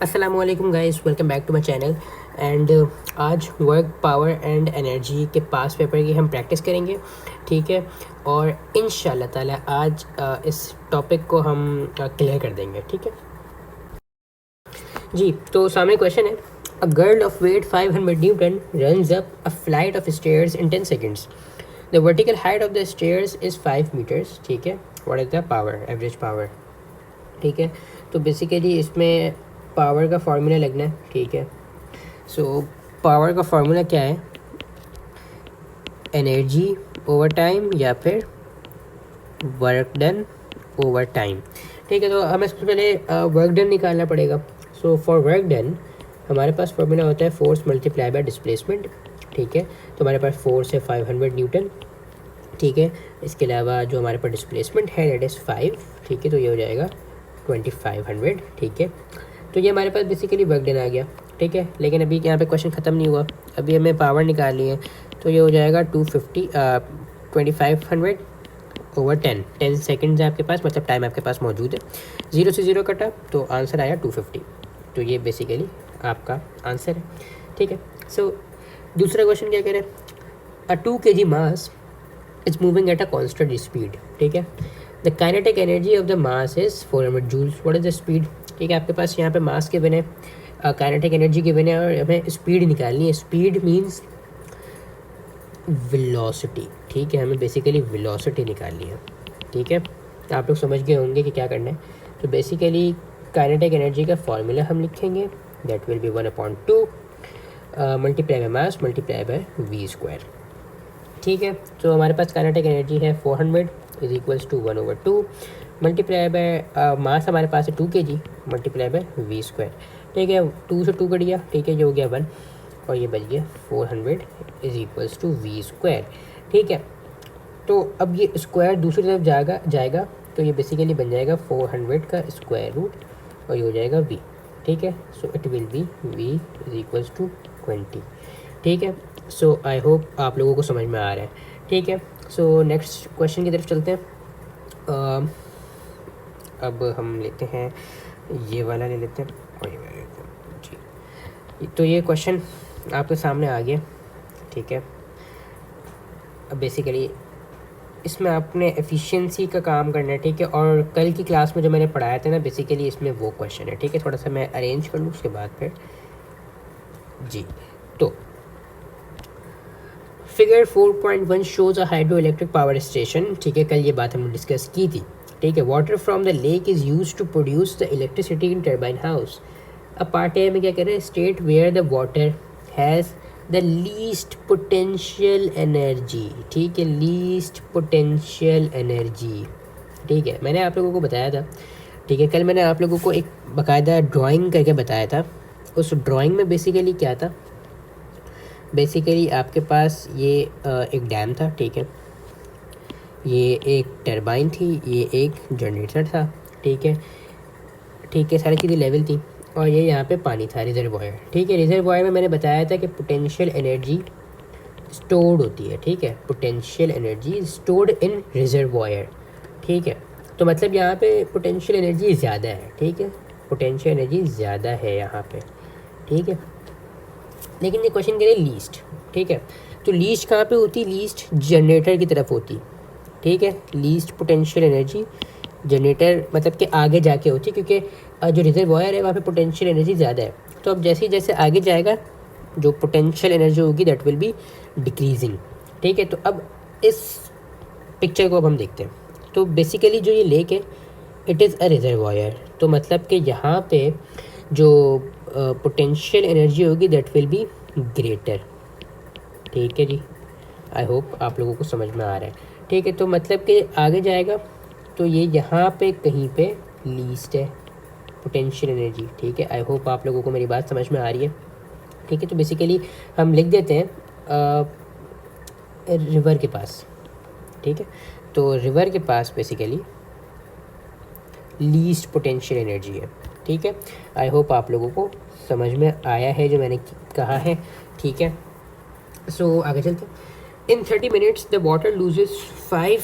अस्सलामुअलैकुम guys, welcome back to my channel. And आज work power and energy के past paper की हम प्रैक्टिस करेंगे, ठीक है। और इंशाल्लाह ताला आज इस टॉपिक को हम क्लियर कर देंगे, ठीक है जी। तो सामने क्वेश्चन है, a girl of weight 500 newton runs up a flight of stairs in 10 seconds. The vertical height of the stairs is 5 meters, ठीक है। What is the power, average power, ठीक है। तो बेसिकली इसमें पावर का फार्मूला लगना है, ठीक है। सो पावर का फार्मूला क्या है, एनर्जी ओवर टाइम या फिर वर्क डन ओवर टाइम, ठीक है। तो हमें सबसे पहले वर्क डन निकालना पड़ेगा। सो फॉर वर्क डन हमारे पास फार्मूला होता है फोर्स मल्टीप्लाई बाय डिस्प्लेसमेंट, ठीक है। तो हमारे पास फोर्स है 500 न्यूटन, ठीक है। इसके अलावा जो हमारे पास डिस्प्लेसमेंट है दैट इज़ 5, ठीक है। तो ये हो जाएगा 2500, ठीक है। तो ये हमारे पास बेसिकली वर्क डन आ गया, ठीक है। लेकिन अभी यहाँ पे क्वेश्चन ख़त्म नहीं हुआ, अभी हमें पावर निकालनी है। तो ये हो जाएगा 2500 ओवर 10 सेकेंड्स है आपके पास, मतलब टाइम आपके पास मौजूद है। 0 से 0 कटा तो आंसर आया 250। तो ये बेसिकली आपका आंसर है, ठीक है। सो दूसरा क्वेश्चन क्या कह रहे हैं, a 2 kg mass is moving at a constant speed, ठीक है। The kinetic energy of the mass is 400 joules. What is the speed, ठीक है। आपके पास यहाँ पे मास के बने, काइनेटिक एनर्जी के बने, और हमें स्पीड निकालनी है। स्पीड मींस वेलोसिटी, ठीक है। हमें बेसिकली वेलोसिटी निकालनी है, ठीक है। आप लोग समझ गए होंगे कि क्या करना है। तो बेसिकली काइनेटिक एनर्जी का फॉर्मूला हम लिखेंगे, that will be 1/2 multiply by mass multiply by v², ठीक है। तो हमारे पास काइनेटिक एनर्जी है 400 is equals to 1/2 multiply by mass हमारे पास है 2 kg मल्टीप्लाई बाय v², ठीक है। 2 से 2 कट गया, ठीक है, ये हो गया 1 और ये बच गया 400 इज इक्वल्स टू v², ठीक है। तो अब ये स्क्वायर दूसरी तरफ जाएगा तो ये बेसिकली बन जाएगा 400 का स्क्वायर रूट और ये हो जाएगा v, ठीक है। So it will be v is equals to 20, ठीक है। सो आई होप आप लोगों को समझ में आ रहा है, ठीक है। सो नेक्स्ट क्वेश्चन की तरफ चलते हैं। अब हम लेते हैं ये वाला, ले लेते हैं और ये वाला लेते हैं जी। तो ये क्वेश्चन आपके सामने आ गया, ठीक है। अब बेसिकली इसमें आपने एफिशिएंसी का काम करना है, ठीक है। और कल की क्लास में जो मैंने पढ़ाया था ना, बेसिकली इसमें वो क्वेश्चन है, ठीक है। थोड़ा सा मैं अरेंज कर लूँ उसके बाद फिर जी। तो फिगर 4.1 शोज अ हाइड्रो इलेक्ट्रिक पावर स्टेशन, ठीक है। कल ये बात हमने डिस्कस की थी, ठीक है। Water from the lake is use to produce the electricity in turbine house. अब पार्ट ए में क्या कह रहे हैं, state where the water has the least potential energy, ठीक है। लीस्ट पोटेंशियल एनर्जी, ठीक है। मैंने आप लोगों को बताया था, ठीक है। कल मैंने आप लोगों को एक बाकायदा ड्राइंग करके बताया था। उस ड्राइंग में बेसिकली क्या था, बेसिकली आपके पास ये एक डैम था, ठीक है। ये एक टरबाइन थी, ये एक जनरेटर था, ठीक है, ठीक है। सारी चीज़ें लेवल थी और ये यहाँ पे पानी था, रिजर्वॉयर, ठीक है। रिजर्वॉयर में मैंने बताया था कि पोटेंशियल एनर्जी स्टोर्ड होती है, ठीक है। Potential energy stored in reservoir, ठीक है। तो मतलब यहाँ पे पोटेंशियल एनर्जी ज़्यादा है, ठीक है। पोटेंशियल एनर्जी ज़्यादा है यहाँ पे, ठीक है। लेकिन ये क्वेश्चन करें लीस्ट, ठीक है। तो लीस्ट कहाँ पे होती, लीस्ट जनरेटर की तरफ होती, ठीक है। लीस्ट पोटेंशियल एनर्जी जनरेटर मतलब कि आगे जाके होती, क्योंकि जो रिजर्वॉयर है वहाँ पे पोटेंशियल एनर्जी ज़्यादा है। तो अब जैसे जैसे आगे जाएगा जो पोटेंशियल एनर्जी होगी दैट विल बी डिक्रीजिंग, ठीक है। तो अब इस पिक्चर को अब हम देखते हैं। तो बेसिकली जो ये लेक है इट इज़ अ रिजर्वॉयर, तो मतलब कि यहाँ पे जो पोटेंशियल एनर्जी होगी दैट विल बी ग्रेटर, ठीक है जी। आई होप आप लोगों को समझ में आ रहा है, ठीक है। तो मतलब कि आगे जाएगा तो ये यहाँ पे कहीं पे लीस्ट है पोटेंशियल एनर्जी, ठीक है। आई होप आप लोगों को मेरी बात समझ में आ रही है, ठीक है। तो बेसिकली हम लिख देते हैं रिवर के पास, ठीक है। तो रिवर के पास बेसिकली लीस्ट पोटेंशियल एनर्जी है, ठीक है। आई होप आप लोगों को समझ में आया है जो मैंने कहा है, ठीक है। सो आगे चलते हैं। In 30 minutes the water loses 5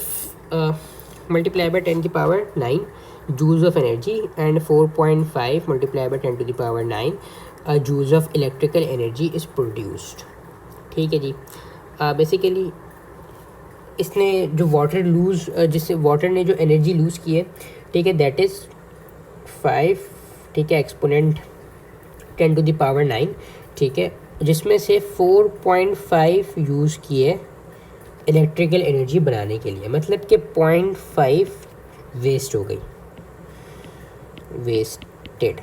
multiply by 10 की power 9 joules of energy and 4.5 multiply by 10 to the power 9 joules of electrical energy is produced. ठीक है जी। बेसिकली इसने जो वाटर लूज़ जिससे वाटर ने जो एनर्जी लूज़ की है, ठीक है, दैट इज़ 5, ठीक है, एक्सपोनेंट 10 टू द पावर 9, ठीक है, जिसमें से 4.5 यूज़ किए इलेक्ट्रिकल एनर्जी बनाने के लिए, मतलब कि 0.5 वेस्ट हो गई, वेस्टेड।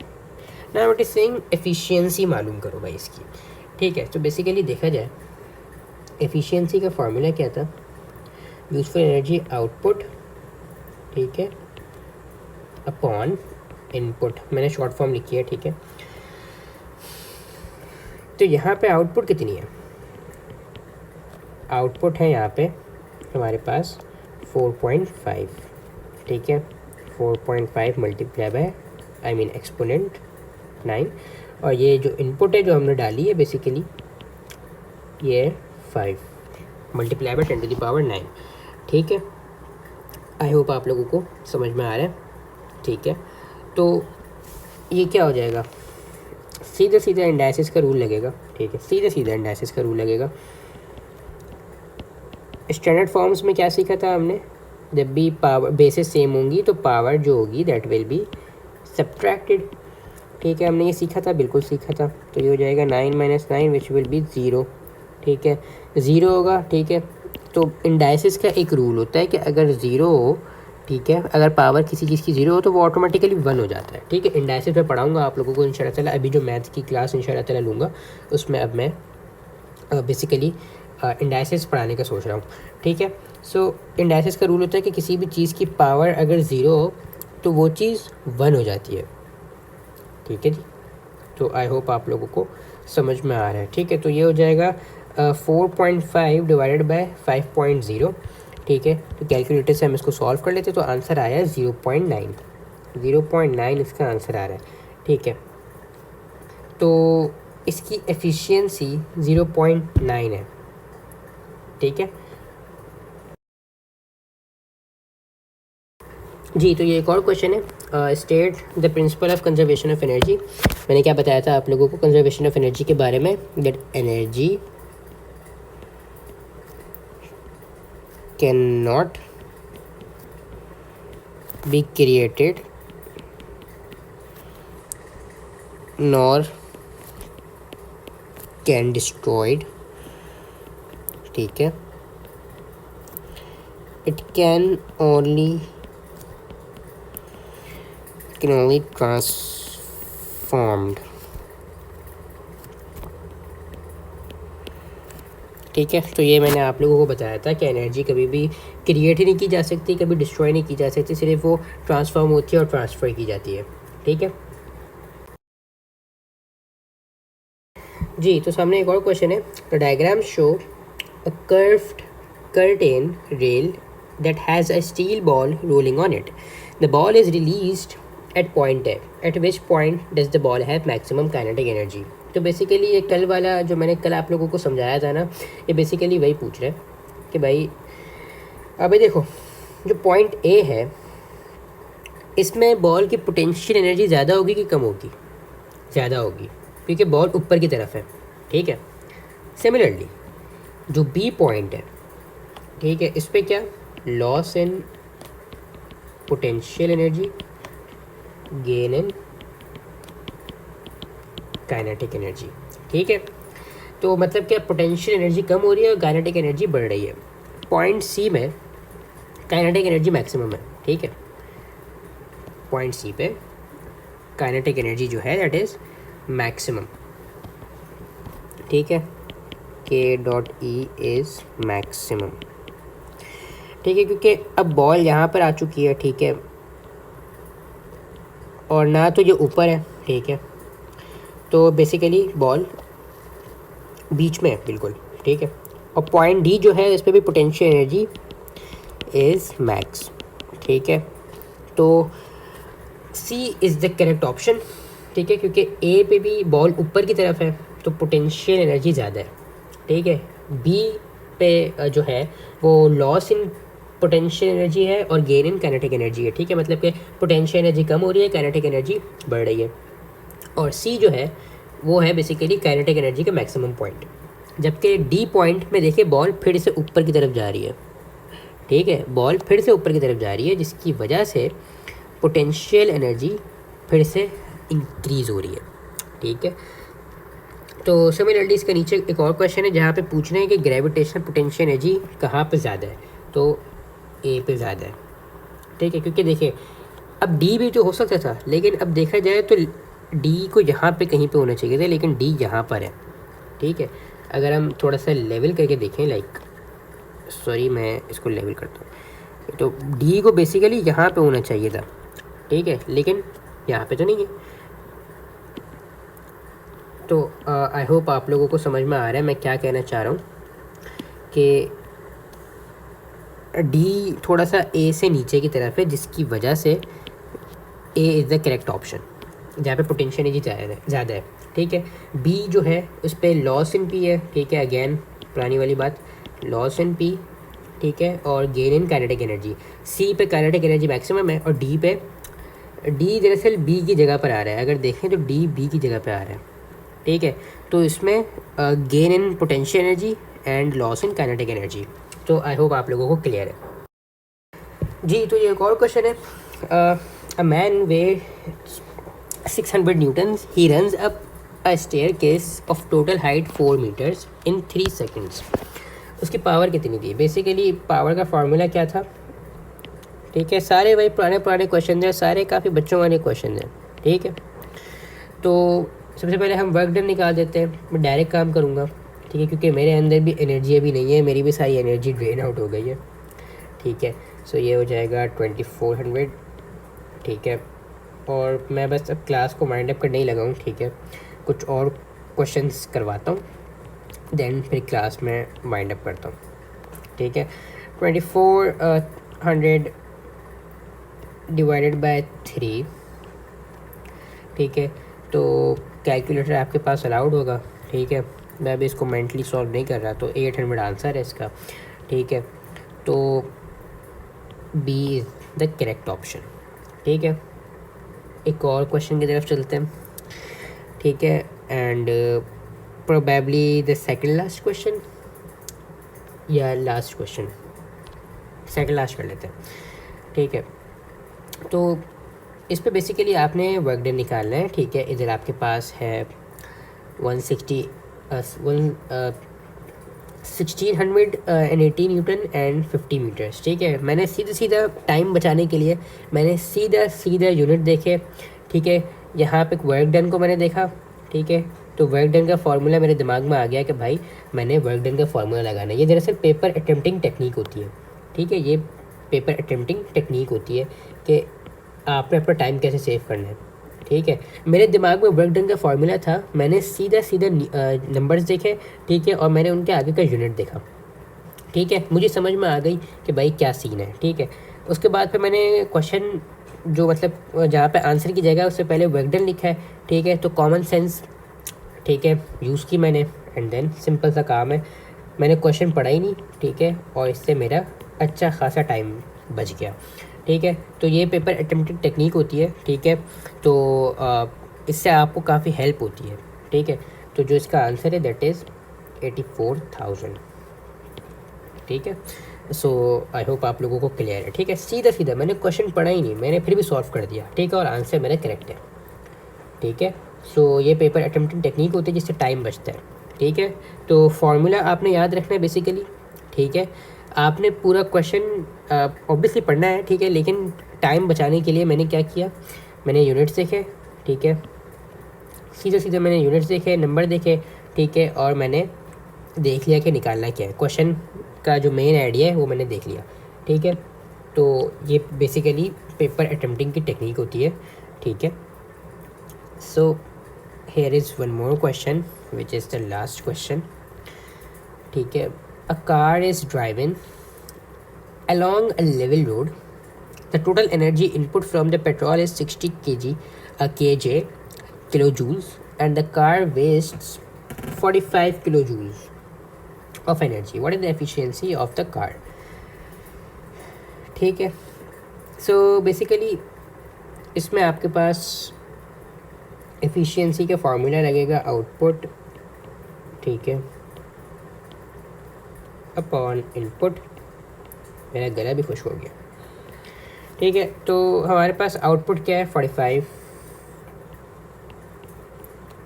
ना व्हाट इज सेइंग, एफिशिएंसी मालूम करो भाई इसकी। ठीक है, तो बेसिकली देखा जाए एफिशिएंसी का फार्मूला क्या था, यूजफुल एनर्जी आउटपुट, ठीक है, अपॉन इनपुट। मैंने शॉर्ट फॉर्म लिखी है, ठीक है। तो यहाँ पे आउटपुट कितनी है, आउटपुट है यहाँ पे हमारे पास 4.5, ठीक है, 4.5 multiply bye I mean exponent 9, और ये जो इनपुट है जो हमने डाली है बेसिकली ये 5 multiply by 10 to the power 9। ठीक है, आई होप आप लोगों को समझ में आ रहा है। ठीक है, तो ये क्या हो जाएगा, सीधा सीधा इंडाइसिस का रूल लगेगा। ठीक है, सीधा सीधा इंडाइसिस का रूल लगेगा। स्टैंडर्ड फॉर्म्स में क्या सीखा था हमने, जब भी पावर बेसिस सेम होंगी तो पावर जो होगी दैट विल बी सब्ट्रैक्टेड। ठीक है, हमने ये सीखा था, बिल्कुल सीखा था। तो ये हो जाएगा 9 - 9 विच विल बी 0। ठीक है, 0 होगा। ठीक है, तो इंडाइसिस का एक रूल होता है कि अगर 0 हो, ठीक है, अगर पावर किसी चीज़ की 0 हो तो वो ऑटोमेटिकली 1 हो जाता है। ठीक है, इंडाइसिस में पढ़ाऊँगा आप लोगों को इंशाल्लाह ताला। अभी जो मैथ की क्लास इंशाल्लाह ताला लूँगा उसमें अब मैं बेसिकली इंडाइसिस पढ़ाने का सोच रहा हूँ। ठीक है, सो इंडाइसिस का रूल होता है कि किसी भी चीज़ की पावर अगर 0 हो तो वो चीज़ 1 हो जाती है। ठीक है जी, तो आई होप आप लोगों को समझ में आ रहा है। ठीक है, तो ये हो जाएगा 4.5 डिवाइडेड बाय 5.0। ठीक है, तो कैलकुलेटर से हम इसको सॉल्व कर लेते तो आंसर आया 0.9। 0.9 इसका आंसर आ रहा है। ठीक है, तो इसकी एफिशिएंसी 0.9 है। ठीक है जी, तो ये एक और क्वेश्चन है, state the principle of conservation of energy. मैंने क्या बताया था आप लोगों को कंजर्वेशन ऑफ एनर्जी के बारे में, that energy can not be created nor can destroyed. ठीक है, इट कैन ओनली ट्रांसफॉर्म्ड। ठीक है, तो ये मैंने आप लोगों को बताया था कि एनर्जी कभी भी क्रिएट ही नहीं की जा सकती, कभी डिस्ट्रॉय नहीं की जा सकती, सिर्फ वो ट्रांसफॉर्म होती है और ट्रांसफ़र की जाती है। ठीक है जी, तो सामने एक और क्वेश्चन है। The diagram show a curved curtain rail that has a steel ball rolling on it. The ball is released at point A. At which point does the ball have maximum kinetic energy? तो basically ये कल वाला जो मैंने कल आप लोगों को समझाया था ना, ये बेसिकली वही पूछ रहे हैं कि भाई अभी देखो जो पॉइंट ए है इसमें बॉल की पोटेंशियल एनर्जी ज़्यादा होगी कि कम होगी, ज़्यादा होगी क्योंकि बॉल ऊपर की तरफ है। ठीक है, सिमिलरली जो बी पॉइंट है, ठीक है, इस पर क्या loss in potential energy, gain in kinetic energy. ठीक है, तो मतलब क्या पोटेंशियल एनर्जी कम हो रही है और काइनेटिक एनर्जी बढ़ रही है। पॉइंट सी में काइनेटिक एनर्जी मैक्सिमम है। ठीक है, पॉइंट सी पे काइनेटिक एनर्जी जो है दैट इज़ मैक्सिमम। ठीक है, K.E इज़ मैक्सिमम। ठीक है, क्योंकि अब बॉल यहाँ पर आ चुकी है। ठीक है, और ना तो ये ऊपर है। ठीक है, तो बेसिकली बॉल बीच में है बिल्कुल। ठीक है, और पॉइंट डी जो है इस पर भी पोटेंशियल एनर्जी इज़ मैक्स। ठीक है, तो सी इज़ द करेक्ट ऑप्शन। ठीक है, क्योंकि ए पे भी बॉल ऊपर की तरफ है तो पोटेंशियल एनर्जी ज़्यादा है। ठीक है, बी पे जो है वो लॉस इन पोटेंशियल एनर्जी है और गेन इन काइनेटिक एनर्जी है, ठीक है, मतलब कि पोटेंशियल एनर्जी कम हो रही है, काइनेटिक एनर्जी बढ़ रही है। और सी जो है वो है बेसिकली काइनेटिक एनर्जी का मैक्सिमम पॉइंट, जबकि डी पॉइंट में देखिए बॉल फिर से ऊपर की तरफ जा रही है, ठीक है, बॉल फिर से ऊपर की तरफ जा रही है, जिसकी वजह से पोटेंशियल एनर्जी फिर से इंक्रीज़ हो रही है, ठीक है। तो सिमिलरली इसके नीचे एक और क्वेश्चन है जहाँ पे पूछ रहे हैं कि ग्रेविटेशनल पोटेंशियल एनर्जी कहाँ पे ज़्यादा है, तो ए पे ज़्यादा है, ठीक है, क्योंकि देखिए अब डी भी तो हो सकता था, लेकिन अब देखा जाए तो डी को यहाँ पे कहीं पे होना चाहिए था, लेकिन डी यहाँ पर है, ठीक है। अगर हम थोड़ा सा लेवल करके देखें, लाइक सॉरी मैं इसको लेवल करता हूँ, तो डी को बेसिकली यहाँ पे होना चाहिए था, ठीक है, लेकिन यहाँ पे तो नहीं है। तो आई होप आप लोगों को समझ में आ रहा है मैं क्या कहना चाह रहा हूँ कि डी थोड़ा सा ए से नीचे की तरफ है, जिसकी वजह से A is the correct option, जहाँ पे पोटेंशियल एनर्जी ज़्यादा है, ठीक है। बी जो है उस पर लॉस इन पी है, ठीक है, अगेन पुरानी वाली बात, लॉस इन पी, ठीक है, और गेन इन काइनेटिक एनर्जी। सी पे काइनेटिक एनर्जी मैक्सिमम है, और डी पे, डी दरअसल बी की जगह पर आ रहा है, अगर देखें तो डी बी की जगह पर आ रहा है, ठीक है। तो इसमें gain in potential energy and loss in kinetic energy. तो आई होप आप लोगों को क्लियर है जी। तो ये एक और क्वेश्चन है, a man weigh 600 newtons, he runs up a staircase of total height 4 meters in 3 seconds. उसकी पावर कितनी थी? बेसिकली पावर का फार्मूला क्या था, ठीक है, सारे भाई पुराने पुराने क्वेश्चन हैं, सारे काफ़ी बच्चों वाले क्वेश्चन हैं, ठीक है। तो सबसे पहले हम वर्क डन निकाल देते हैं, मैं डायरेक्ट काम करूँगा, ठीक है, क्योंकि मेरे अंदर भी एनर्जी अभी नहीं है, मेरी भी सारी एनर्जी ड्रेन आउट हो गई है, ठीक है। सो ये हो जाएगा 2400, ठीक है। और मैं बस अब क्लास को माइंड अप करने ही लगा हूँ, ठीक है, कुछ और क्वेश्चंस करवाता हूँ, देन फिर क्लास में माइंड अप करता हूँ, ठीक है। 2400 डिवाइडेड बाय 3, ठीक है, तो कैलकुलेटर आपके पास अलाउड होगा, ठीक है, मैं अभी इसको मेंटली सॉल्व नहीं कर रहा, तो 800 आंसर है इसका, ठीक है। तो B is the correct option, ठीक है। एक और क्वेश्चन की तरफ चलते हैं, ठीक है, and probably the second last question या लास्ट क्वेश्चन, सेकंड लास्ट कर लेते हैं, ठीक है। तो इस पे बेसिकली आपने वर्क डन निकालना है, ठीक है। इधर आपके पास है 1680 न्यूटन एंड 50 मीटर्स, ठीक है। मैंने सीधा टाइम बचाने के लिए मैंने सीधा यूनिट देखे, ठीक है। यहाँ पे वर्क डन को मैंने देखा, ठीक है, तो वर्क डन का फार्मूला मेरे दिमाग में आ गया कि भाई मैंने वर्क डन का फार्मूला लगाना है। ये दरअसल पेपर अटेम्प्टिंग टेक्निक होती है, ठीक है, ये पेपर अटेम्प्टिंग टेक्निक होती है कि आपने अपना टाइम कैसे सेव करना है, ठीक है। मेरे दिमाग में वर्क डन का फार्मूला था, मैंने सीधा नंबर्स देखे, ठीक है, और मैंने उनके आगे का यूनिट देखा, ठीक है, मुझे समझ में आ गई कि भाई क्या सीन है, ठीक है। उसके बाद फिर मैंने क्वेश्चन जो मतलब जहाँ पे आंसर की जगह उससे पहले वर्क डन लिखा है, ठीक है, तो कॉमन सेंस, ठीक है, यूज़ की मैंने, एंड देन सिंपल सा काम है, मैंने क्वेश्चन पढ़ा ही नहीं, ठीक है, और इससे मेरा अच्छा खासा टाइम बच गया, ठीक है। तो ये पेपर अटेम्प्टिंग टेक्निक होती है, ठीक है, तो इससे आपको काफ़ी हेल्प होती है, ठीक है। तो जो इसका आंसर है दैट इज़ 84,000, ठीक है। सो आई होप आप लोगों को क्लियर है, ठीक है। सीधा मैंने क्वेश्चन पढ़ा ही नहीं, मैंने फिर भी सॉल्व कर दिया, ठीक है, और आंसर मेरा करेक्ट है, ठीक है। सो ये पेपर अटेम्प्टिंग टेक्निक होती है जिससे टाइम बचता है, ठीक है। तो फार्मूला आपने याद रखना है बेसिकली, ठीक है। आपने पूरा क्वेश्चन ऑब्वियसली पढ़ना है, ठीक है, लेकिन टाइम बचाने के लिए मैंने क्या किया, मैंने यूनिट्स देखे, ठीक है, सीधा मैंने यूनिट्स देखे, नंबर देखे, ठीक है, और मैंने देख लिया कि निकालना क्या है, क्वेश्चन का जो मेन आइडिया है वो मैंने देख लिया, ठीक है। तो ये बेसिकली पेपर अटेम्प्टिंग की टेक्निक होती है, ठीक है। So here is one more question which is the last question, ठीक है। A car is driving along a level road. The total energy input from the petrol is 60 kilojoules, and the car wastes 45 kilojoules of energy. What is the efficiency of the car? ठीक है। So basically इसमें आपके पास efficiency का formula लगेगा output, ठीक है, upon input. मेरा गला भी खुश हो गया, ठीक है। तो हमारे पास आउटपुट क्या है 45,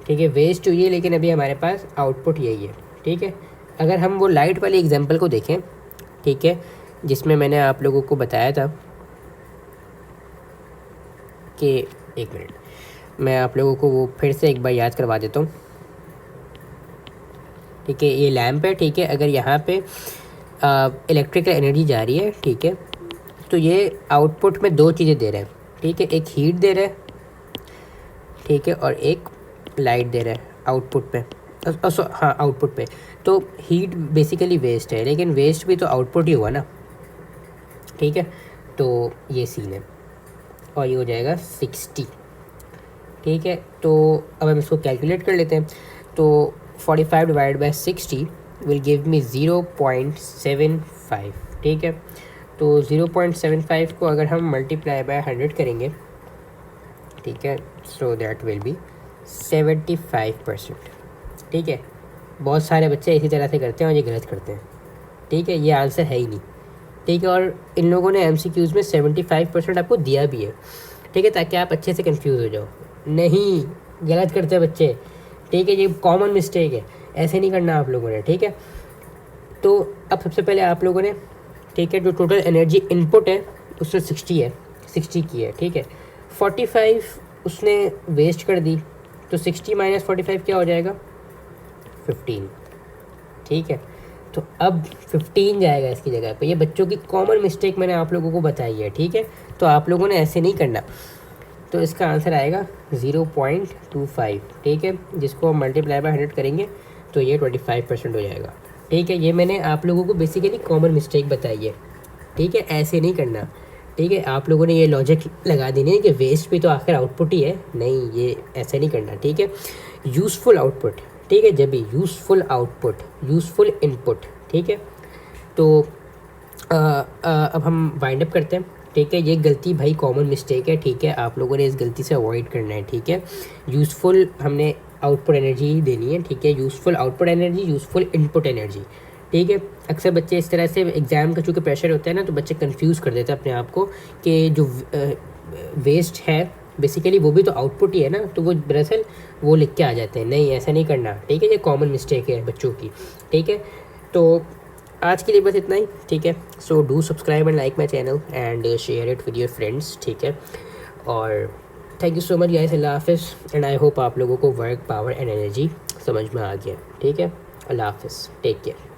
ठीक है, वेस्ट हुई है, लेकिन अभी हमारे पास आउटपुट यही है, ठीक है। अगर हम वो लाइट वाली एग्जांपल को देखें, ठीक है, जिसमें मैंने आप लोगों को बताया था कि, एक मिनट मैं आप लोगों को वो फिर से एक बार याद करवा देता हूँ, ठीक है। ये लैंप है, ठीक है, अगर यहाँ पे इलेक्ट्रिकल एनर्जी जा रही है, ठीक है, तो ये आउटपुट में दो चीज़ें दे रहे हैं, ठीक है, एक हीट दे रहा है, ठीक है, और एक लाइट दे रहा है आउटपुट पे। हाँ, आउटपुट पे। तो हीट बेसिकली वेस्ट है, लेकिन वेस्ट भी तो आउटपुट ही हुआ ना, ठीक है। तो ये सीन है, और ये हो जाएगा 60, ठीक है। तो अब हम इसको कैलकुलेट कर लेते हैं। तो 45 divide by 60 will give me 0.75, ठीक है। तो 0.75 को अगर हम मल्टीप्लाई बाय 100 करेंगे, ठीक है, सो दैट विल बी 75%, ठीक है। बहुत सारे बच्चे इसी तरह से करते हैं और ये गलत करते हैं, ठीक है, ये आंसर है ही नहीं, ठीक है। और इन लोगों ने MCQs में 75% आपको दिया भी है, ठीक है, ताकि आप अच्छे से कंफ्यूज हो जाओ। नहीं, गलत करते हैं बच्चे, ठीक है, ये कॉमन मिस्टेक है, ऐसे नहीं करना आप लोगों ने, ठीक है। तो अब सबसे पहले आप लोगों ने, ठीक है, जो टोटल एनर्जी इनपुट है उसमें 60 है, 60 की है, ठीक है। 45 उसने वेस्ट कर दी, तो 60 माइनस 45 क्या हो जाएगा 15, ठीक है। तो अब 15 जाएगा इसकी जगह पे। ये बच्चों की कॉमन मिस्टेक मैंने आप लोगों को बताई है, ठीक है। तो आप लोगों ने ऐसे नहीं करना। तो इसका आंसर आएगा 0.25, ठीक है, जिसको हम मल्टीप्लाई बाय 100 करेंगे तो ये 25% हो जाएगा, ठीक है। ये मैंने आप लोगों को बेसिकली कॉमन मिस्टेक बताई है, ठीक है, ऐसे नहीं करना, ठीक है। आप लोगों ने ये लॉजिक लगा देनी है कि वेस्ट भी तो आखिर आउटपुट ही है, नहीं, ये ऐसे नहीं करना, ठीक है। यूज़फुल आउटपुट, ठीक है, जब भी यूज़फुल आउटपुट, यूज़फुल इनपुट, ठीक है। तो अब हम वाइंड अप करते हैं, ठीक है। ये गलती भाई कॉमन मिस्टेक है, ठीक है, आप लोगों ने इस गलती से अवॉइड करना है, ठीक है। यूज़फुल हमने आउटपुट एनर्जी ही देनी है, ठीक है, useful output energy, useful input energy, ठीक है। अक्सर बच्चे इस तरह से एग्ज़ाम का चूँकि प्रेशर होता है ना, तो बच्चे कंफ्यूज कर देते हैं अपने आप को कि जो वेस्ट है बेसिकली वो भी तो आउटपुट ही है ना, तो वो दरअसल वो लिख के आ जाते हैं। नहीं, ऐसा नहीं करना, ठीक है, ये कॉमन मिस्टेक है बच्चों की, ठीक है। तो आज के लिए बस इतना ही, ठीक है। So do subscribe and like my channel and share it with your friends, ठीक है। और thank you so much guys, अल्लाह हाफिज़, एंड आई होप आप लोगों को वर्क, पावर एंड एनर्जी समझ में आ गया, ठीक है। अल्लाह हाफिज़, टेक केयर।